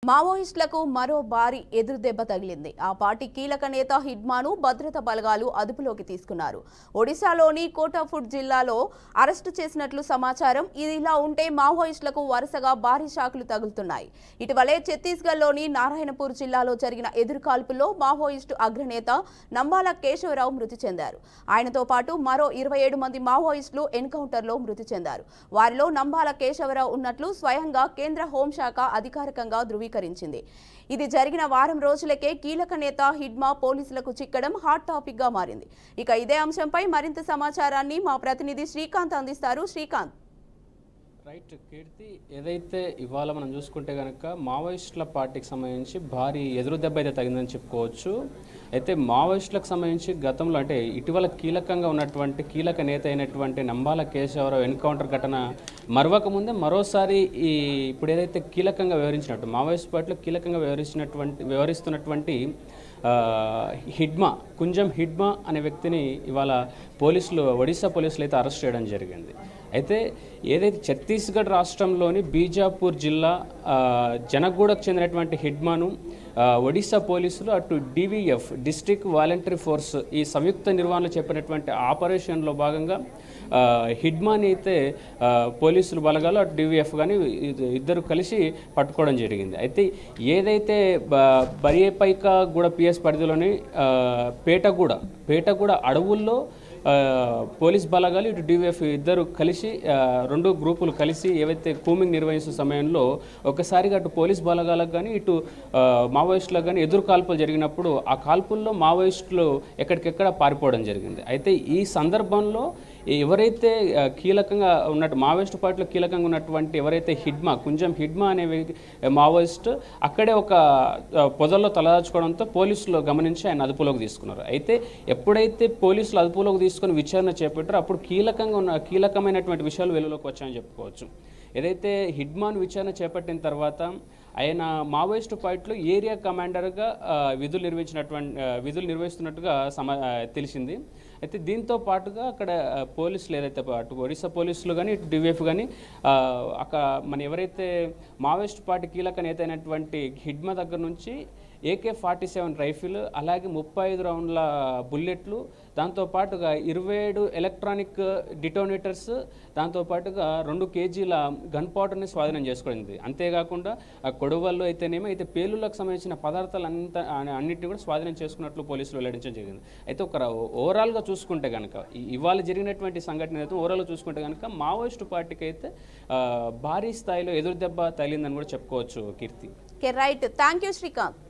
మావోయిస్టులకు మరో భారీ ఎదురుదెబ్బ తగిలింది. ఆ పార్టీ కీలక నేత హిడ్మాను భద్రతా బలగాలు అదుపులోకి తీసుకున్నారు. ఒడిశాలోని కోటాఫుట్ జిల్లాలో అరెస్టు చేసినట్లు సమాచారం. ఇదిలా ఉంటే మావోయిస్టులకు వరుసగా భారీ షాకులు తగులుతున్నాయి. ఇటీవలే ఛత్తీస్గఢ్లోని నారాయణపూర్ జిల్లాలో జరిగిన ఎదురుకాల్పుల్లో మావోయిస్టు అగ్రనేత నంబాల కేశవరావు మృతి చెందారు. ఆయనతో పాటు మరో 27 మంది మావోయిస్టులు ఎన్కౌంటర్లో మృతి చెందారు. వారిలో నంబాల కేశవరావు ఉన్నట్లు స్వయంగా కేంద్ర హోంశాఖ అధికారికంగా ధృవీకరించింది. ఇది జరిగిన వారం రోజులకే కీలక నేత హిడ్మా పోలీసులకు చిక్కడం హాట్ టాపిక్ గా మారింది. ఇక ఇదే అంశంపై మరింత సమాచారాన్ని మా ప్రతినిధి శ్రీకాంత్ అందిస్తారు. శ్రీకాంత్. రైట్ కీర్తి, ఏదైతే ఇవాళ మనం చూసుకుంటే కనుక మావోయిస్టుల పార్టీకి సంబంధించి భారీ ఎదురు దెబ్బ అయితే తగిందని చెప్పుకోవచ్చు. అయితే మావోయిస్టులకు సంబంధించి గతంలో అంటే ఇటీవల కీలకంగా ఉన్నటువంటి కీలక నేత అయినటువంటి నంబాల కేశవరావు ఎన్కౌంటర్ ఘటన మరొక ముందే మరోసారి ఇప్పుడు ఏదైతే కీలకంగా వ్యవహరించినట్టు మావోయిస్ట్ పార్టీలో కీలకంగా వ్యవహరిస్తున్నటువంటి కుంజం హిడ్మా అనే వ్యక్తిని ఇవాళ ఒడిశా పోలీసులు అయితే అరెస్ట్ చేయడం జరిగింది. అయితే ఏదైతే ఛత్తీస్గఢ్ రాష్ట్రంలోని బీజాపూర్ జిల్లా జనగూడకు చెందినటువంటి హిడ్మాను ఒడిశా పోలీసులు అటు డివిఎఫ్ డిస్ట్రిక్ట్ వాలంటరీ ఫోర్స్ ఈ సంయుక్త నిర్వహణలో చెప్పినటువంటి ఆపరేషన్లో భాగంగా హిడ్మాని అయితే పోలీసులు బలగాలు అటు డివిఎఫ్ కానీ ఇద్దరు కలిసి పట్టుకోవడం జరిగింది. అయితే ఏదైతే బరియపైకగూడ పిఎస్ పరిధిలోని పేటగూడ అడవుల్లో పోలీస్ బలగాలు ఇటు డివిఎఫ్ ఇద్దరు కలిసి రెండు గ్రూపులు కలిసి ఏవైతే కూమింగ్ నిర్వహించే సమయంలో ఒకసారిగా అటు పోలీస్ బలగాలకు కానీ ఇటు మావోయిస్టులకు కానీ ఎదురు కాల్పులు జరిగినప్పుడు ఆ కాల్పుల్లో మావోయిస్టులు ఎక్కడికెక్కడ పారిపోవడం జరిగింది. అయితే ఈ సందర్భంలో ఎవరైతే కీలకంగా ఉన్నట్టు మావోయిస్టు పార్టీలో కీలకంగా ఉన్నటువంటి ఎవరైతే కుంజం హిడ్మా అనే మావోయిస్ట్ అక్కడే ఒక పొదల్లో తలదాచుకోవడంతో పోలీసులు గమనించి ఆయన అదుపులోకి తీసుకున్నారు. అయితే ఎప్పుడైతే పోలీసులు అదుపులోకి తీసుకుని విచారణ చేపట్టారో అప్పుడు కీలకమైనటువంటి విషయాలు వెలుగులోకి వచ్చాయని చెప్పుకోవచ్చు. ఏదైతే హిడ్మాన్ విచారణ చేపట్టిన తర్వాత ఆయన మావోయిస్టు పార్టీలో ఏరియా కమాండర్గా విధులు నిర్వహిస్తున్నట్టుగా తెలిసింది. అయితే దీంతో పాటుగా అక్కడ పోలీసులు ఏదైతే అటు ఒడిశా పోలీసులు కానీ ఇటు డివిఎఫ్ కానీ అక్కడ ఎవరైతే మావోయిస్టు పార్టీ కీలక నేత అయినటువంటి హిడ్మా దగ్గర నుంచి AK-47 రైఫిల్, అలాగే 35 రౌండ్ల బుల్లెట్లు, దాంతోపాటుగా 27 ఎలక్ట్రానిక్ డిటోనేటర్స్, దాంతోపాటుగా 2 కేజీల గన్ పౌడర్ని స్వాధీనం చేసుకోండి. అంతేకాకుండా కొడవల్లో అయితేనేమో అయితే పేలుళ్లకు సంబంధించిన పదార్థాలు అన్నింటినీ కూడా స్వాధీనం చేసుకున్నట్లు పోలీసులు వెల్లడించడం జరిగింది. అయితే ఓవరాల్గా చూసుకుంటే కనుక ఇవాళ జరిగినటువంటి సంఘటన అయితే ఓవరాల్గా చూసుకుంటే కనుక మావోయిస్టు పార్టీకి అయితే భారీ స్థాయిలో ఎదురు దెబ్బ తగిలిందని కూడా చెప్పుకోవచ్చు. Keerthi. Right, thank you Srikanth.